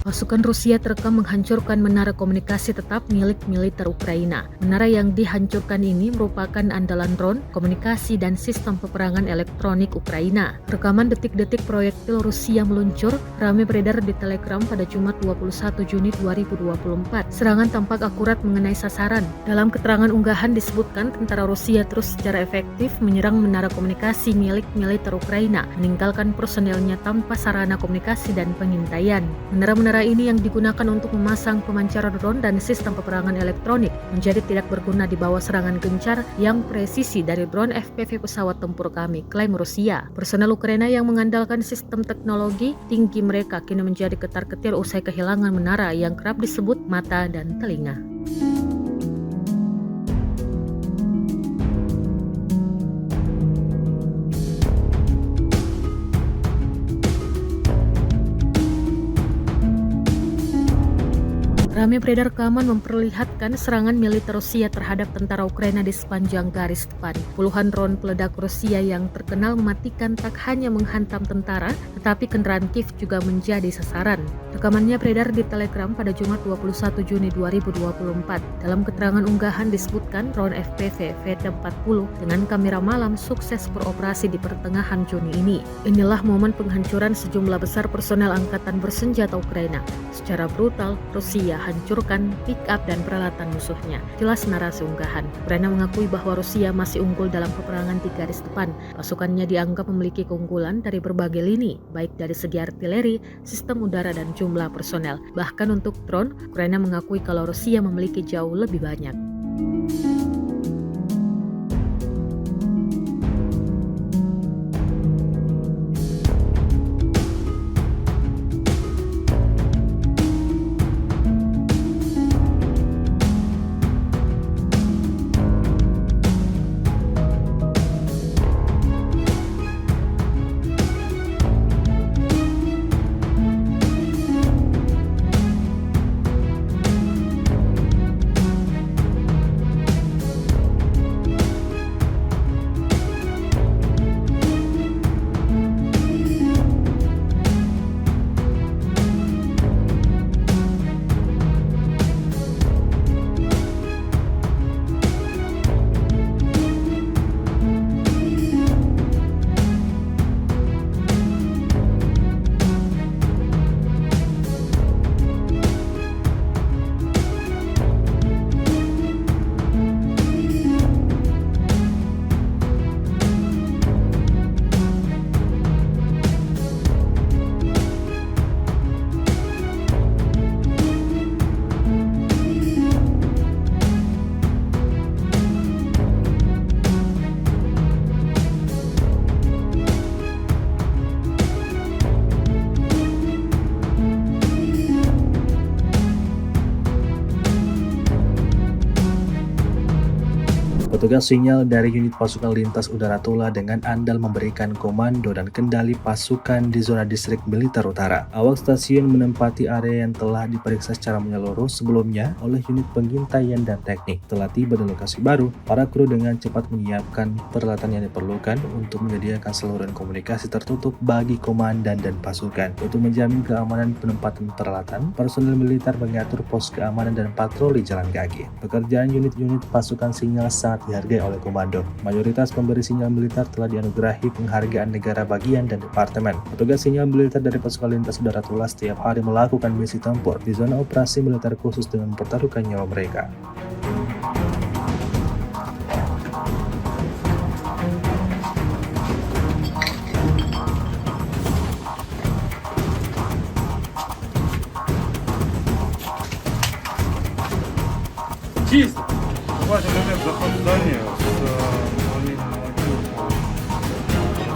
Pasukan Rusia terekam menghancurkan menara komunikasi tetap milik militer Ukraina. Menara yang dihancurkan ini merupakan andalan drone, komunikasi, dan sistem peperangan elektronik Ukraina. Rekaman detik-detik proyektil Rusia meluncur ramai beredar di Telegram pada Jumat 21 Juni 2024. Serangan tampak akurat mengenai sasaran. Dalam keterangan unggahan disebutkan tentara Rusia terus secara efektif menyerang menara komunikasi milik militer Ukraina, meninggalkan personelnya tanpa sarana komunikasi dan pengintaian. Menara-menara ini yang digunakan untuk memasang pemancar drone dan sistem peperangan elektronik menjadi tidak berguna di bawah serangan gencar yang presisi dari drone FPV pesawat tempur kami, klaim Rusia. Personel Ukraina yang mengandalkan sistem teknologi tinggi mereka kini menjadi ketar-ketir usai kehilangan menara yang kerap disebut mata dan telinga. Ramai beredar rekaman memperlihatkan serangan militer Rusia terhadap tentara Ukraina di sepanjang garis depan. Puluhan drone peledak Rusia yang terkenal mematikan tak hanya menghantam tentara, tetapi kendaraan Kiev juga menjadi sasaran. Rekamannya beredar di Telegram pada Jumat 21 Juni 2024. Dalam keterangan unggahan disebutkan drone FPV VT-40 dengan kamera malam sukses beroperasi di pertengahan Juni ini. Inilah momen penghancuran sejumlah besar personel angkatan bersenjata Ukraina. Secara brutal, Rusia hancurkan pick-up dan peralatan musuhnya. Jelas narasi unggahan. Ukraina mengakui bahwa Rusia masih unggul dalam peperangan di garis depan. Pasukannya dianggap memiliki keunggulan dari berbagai lini, baik dari segi artileri, sistem udara, dan jumlah personel. Bahkan untuk drone, Ukraina mengakui kalau Rusia memiliki jauh lebih banyak. Petugas sinyal dari unit pasukan lintas udara Tula dengan andal memberikan komando dan kendali pasukan di zona distrik militer utara. Awak stasiun menempati area yang telah diperiksa secara menyeluruh sebelumnya oleh unit pengintaian dan teknik. Setelah tiba di lokasi baru, para kru dengan cepat menyiapkan peralatan yang diperlukan untuk menyediakan saluran komunikasi tertutup bagi komandan dan pasukan. Untuk menjamin keamanan penempatan peralatan, personel militer mengatur pos keamanan dan patroli jalan kaki. Pekerjaan unit-unit pasukan sinyal sangat dihargai oleh komando. Mayoritas pemberi sinyal militer telah dianugerahi penghargaan negara bagian dan departemen. Petugas sinyal militer dari pasukan lintas udara Tula setiap hari melakukan misi tempur di zona operasi militer khusus dengan mempertaruhkan nyawa mereka. Чисто! Важный момент заход в здание с выполнением отчета.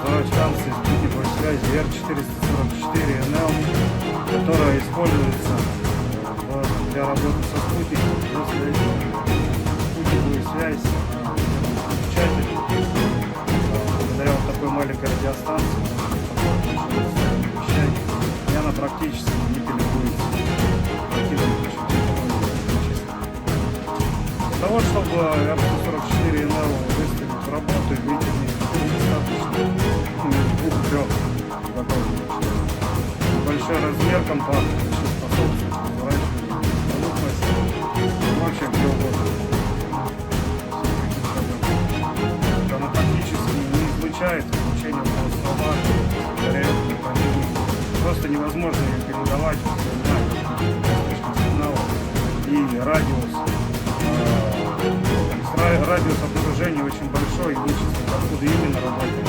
Второй станции спутниковой связи R444NL, которая используется для работы со спутником. Если спутниковую связь включатель, благодаря вот такой маленькой радиостанции, и она практически не пиликуется. Для того, чтобы R144NL выставить в работу, видите, достаточно 2-3 готовых. Большой размер компактный, способен понял на словах, говорят, просто невозможно им передавать, сигнал и радиус. Радиус обнаружения очень большой, и вычислить, откуда именно работает.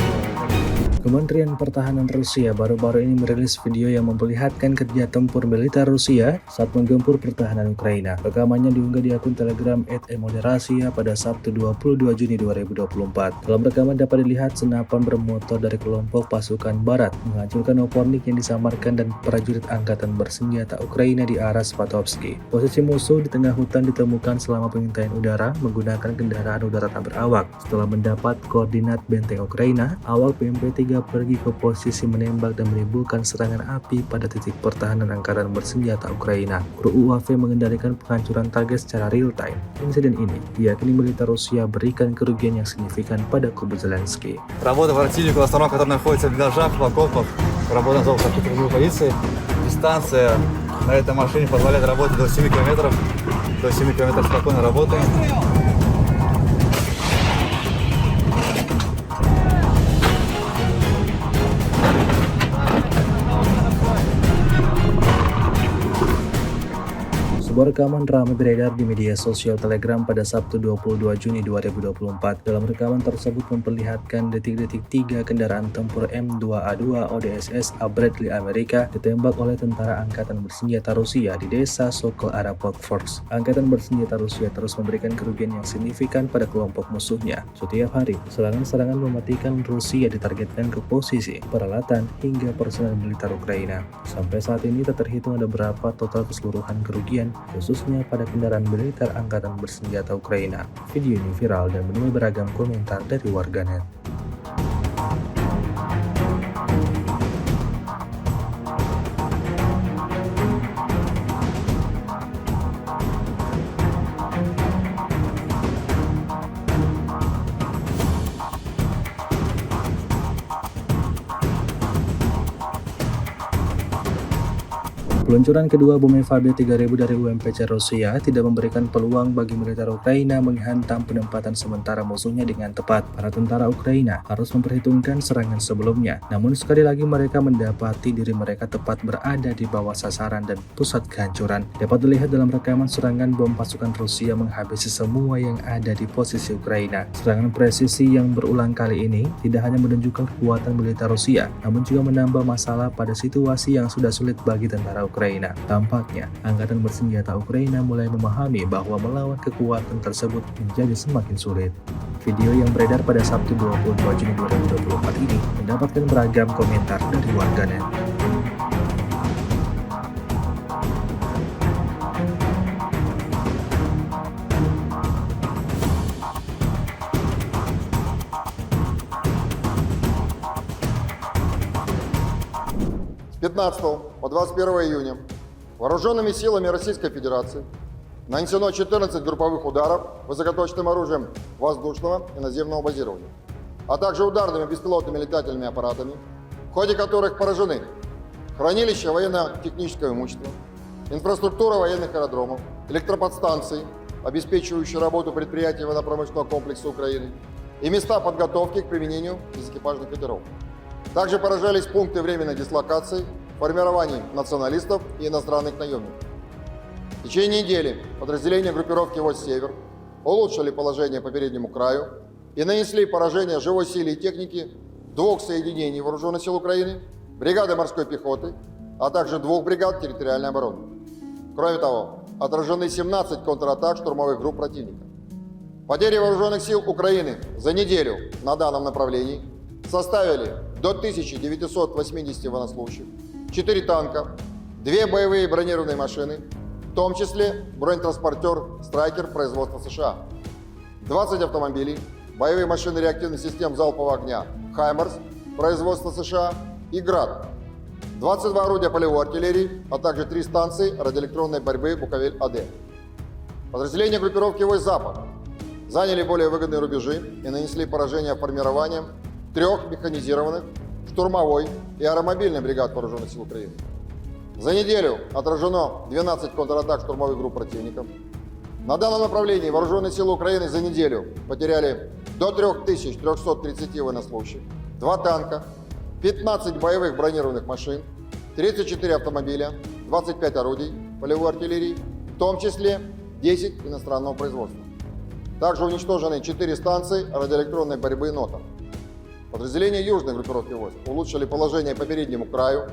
Kementerian Pertahanan Rusia baru-baru ini merilis video yang memperlihatkan kerja tempur militer Rusia saat menggempur pertahanan Ukraina. Rekamannya diunggah di akun Telegram @emoderasia pada Sabtu 22 Juni 2024. Dalam rekaman dapat dilihat senapan bermotor dari kelompok pasukan Barat menghancurkan Opornik yang disamarkan dan prajurit angkatan bersenjata Ukraina di arah Svatovsky. Posisi musuh di tengah hutan ditemukan selama pengintaian udara menggunakan kendaraan udara tak berawak. Setelah mendapat koordinat benteng Ukraina, awak BMP-3 pergi ke posisi menembak dan menimbulkan serangan api pada titik pertahanan angkatan bersenjata Ukraina. Kru UAV mengendalikan penghancuran target secara real time. Insiden ini diyakini militer Rusia berikan kerugian yang signifikan pada kubu Zelensky. Работа противника в основном, который находится в блиндажах, в окопах, работа на зовах трудовой полиции. Дистанция на этой машине позволяет работать до 7 километров. До 7 километров спокойно работаем. Sebuah rekaman ramai beredar di media sosial Telegram pada Sabtu 22 Juni 2024. Dalam rekaman tersebut memperlihatkan detik-detik 3 kendaraan tempur M2A2 ODSS Bradley Amerika ditembak oleh tentara angkatan bersenjata Rusia di desa Sokol Arapok Forks. Angkatan bersenjata Rusia terus memberikan kerugian yang signifikan pada kelompok musuhnya. Setiap hari, serangan-serangan mematikan Rusia ditargetkan ke posisi, peralatan, hingga personel militer Ukraina. Sampai saat ini tak terhitung ada berapa total keseluruhan kerugian khususnya pada kendaraan militer angkatan bersenjata Ukraina. Video ini viral dan menuai beragam komentar dari warganet. Peluncuran kedua bom FAB 3000 dari UMPC Rusia tidak memberikan peluang bagi militer Ukraina menghantam penempatan sementara musuhnya dengan tepat. Para tentara Ukraina harus memperhitungkan serangan sebelumnya. Namun sekali lagi mereka mendapati diri mereka tepat berada di bawah sasaran dan pusat kehancuran. Dapat dilihat dalam rekaman serangan bom pasukan Rusia menghabisi semua yang ada di posisi Ukraina. Serangan presisi yang berulang kali ini tidak hanya menunjukkan kekuatan militer Rusia, namun juga menambah masalah pada situasi yang sudah sulit bagi tentara Ukraina. Tampaknya, angkatan bersenjata Ukraina mulai memahami bahwa melawan kekuatan tersebut menjadi semakin sulit. Video yang beredar pada Sabtu 22 Juni 2024 ini mendapatkan beragam komentar dari warganet. С 15 по 21 июня вооруженными силами Российской Федерации нанесено 14 групповых ударов высокоточным оружием воздушного и наземного базирования, а также ударными беспилотными летательными аппаратами, в ходе которых поражены хранилища военно-технического имущества, инфраструктура военных аэродромов, электроподстанции, обеспечивающие работу предприятий военно-промышленного комплекса Украины, и места подготовки к применению безэкипажных катеров. Также поражались пункты временной дислокации, формирований националистов и иностранных наемников. В течение недели подразделения группировки «Войск Север» улучшили положение по переднему краю и нанесли поражение живой силе и технике 2 соединений Вооруженных сил Украины, бригады морской пехоты, а также 2 бригад территориальной обороны. Кроме того, отражены 17 контратак штурмовых групп противника. Потери Вооруженных сил Украины за неделю на данном направлении составили до 1980 военнослужащих, 4 танка, 2 боевые бронированные машины, в том числе бронетранспортер «Страйкер» производства США, 20 автомобилей, боевые машины реактивных систем залпового огня «Хаймерс» производства США и «Град», 22 орудия полевой артиллерии, а также 3 станции радиоэлектронной борьбы «Буковель-АД». Подразделения группировки «Войск Запад» заняли более выгодные рубежи и нанесли поражение формированием 3 механизированных, штурмовой и аэромобильной бригад Вооруженных сил Украины. За неделю отражено 12 контратак штурмовых групп противника. На данном направлении Вооруженные силы Украины за неделю потеряли до 3330 военнослужащих, 2 танка, 15 боевых бронированных машин, 34 автомобиля, 25 орудий полевой артиллерии, в том числе 10 иностранного производства. Также уничтожены 4 станции радиоэлектронной борьбы НОТА. Подразделения южной группировки войск улучшили положение по переднему краю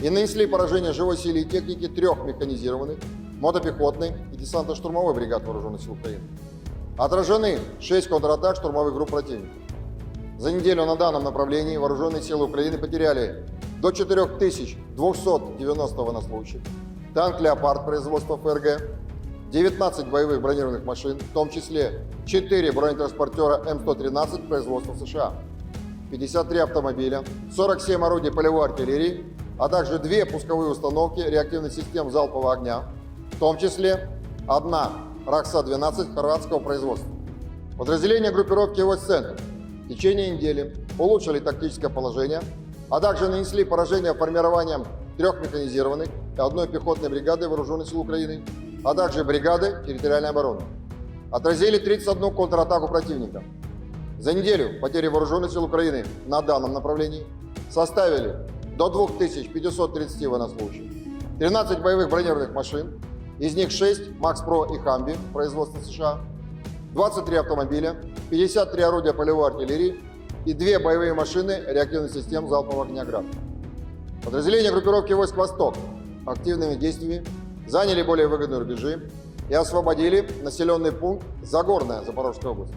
и нанесли поражение живой силе и технике 3 механизированных, мотопехотной и десантно-штурмовой бригад вооруженных сил Украины. Отражены 6 контратак штурмовых групп противника. За неделю на данном направлении вооруженные силы Украины потеряли до 4290 военнослужащих, танк «Леопард» производства ФРГ, 19 боевых бронированных машин, в том числе 4 бронетранспортера М113 производства США, 53 автомобиля, 47 орудий полевой артиллерии, а также 2 пусковые установки реактивных систем залпового огня, в том числе 1 РАКСа-12 хорватского производства. Подразделения группировки войск «Центр» в течение недели улучшили тактическое положение, а также нанесли поражение формированием 3 механизированных и 1 пехотной бригады вооруженных сил Украины, а также бригады территориальной обороны. Отразили 31 контратаку противника. За неделю потери вооруженных сил Украины на данном направлении составили до 2530 военнослужащих, 13 боевых бронированных машин, из них 6 МАКС-ПРО и Хамби производства США, 23 автомобиля, 53 орудия полевой артиллерии и 2 боевые машины реактивных систем залпового огня «Град». Подразделения группировки войск «Восток» активными действиями заняли более выгодные рубежи и освободили населенный пункт Загорная Запорожской области.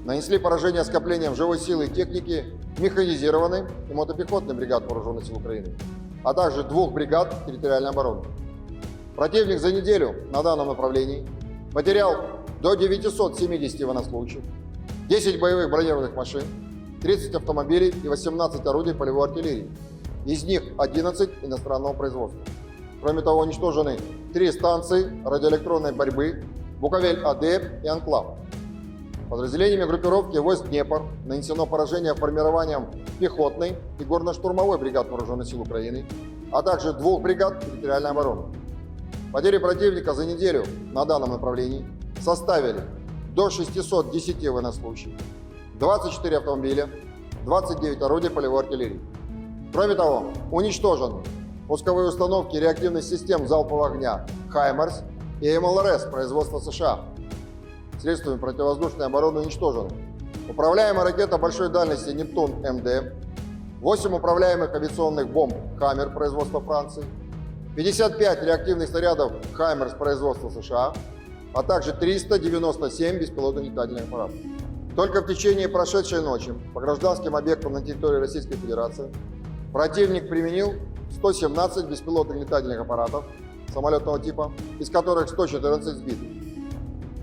Нанесли поражение скоплением живой силы и техники механизированной и мотопехотной бригад вооруженных сил Украины, а также 2 бригад территориальной обороны. Противник за неделю на данном направлении потерял до 970 военнослужащих, 10 боевых бронированных машин, 30 автомобилей и 18 орудий полевой артиллерии, из них 11 иностранного производства. Кроме того, уничтожены 3 станции радиоэлектронной борьбы Буковель-АД и Анклав. Подразделениями группировки войск Днепр нанесено поражение формированием пехотной и горно-штурмовой бригад вооруженных сил Украины, а также 2 бригад территориальной обороны. Потери противника за неделю на данном направлении составили до 610 военнослужащих, 24 автомобиля, 29 орудий полевой артиллерии. Кроме того, уничтожены пусковые установки реактивных систем залпового огня «Хаймерс» и МЛРС производства США. Средствами противовоздушной обороны уничтожены управляемая ракета большой дальности «Нептун-МД», 8 управляемых авиационных бомб «Хаммер» производства Франции, 55 реактивных снарядов «Хаймерс» производства США, а также 397 беспилотных летательных аппаратов. Только в течение прошедшей ночи по гражданским объектам на территории Российской Федерации противник применил 117 беспилотных летательных аппаратов самолетного типа, из которых 114 сбиты.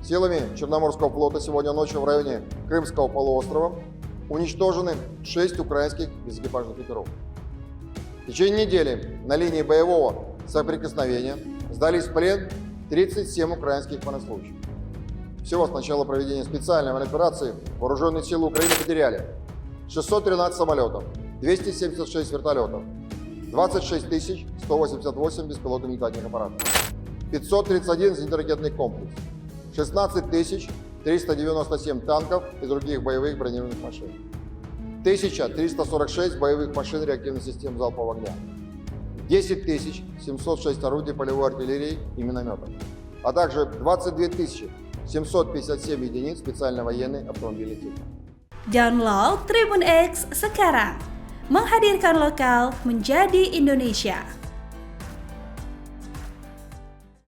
Силами Черноморского флота сегодня ночью в районе Крымского полуострова уничтожены 6 украинских безэкипажных катеров. В течение недели на линии боевого соприкосновения сдались в плен 37 украинских военнослужащих. Всего с начала проведения специальной операции вооруженные силы Украины потеряли 613 самолетов, 276 вертолетов, 26 188 беспилотных летательных аппаратов, 531 зенитно-ракетный комплекс, 16 397 танков и других боевых бронированных машин, 1346 боевых машин реактивных систем залпового огня, 10 706 орудий полевой артиллерии и минометов, а также 22 757 единиц специальной военной автомобильной техники. Download Tribun X sekarang, menghadirkan lokal menjadi Indonesia.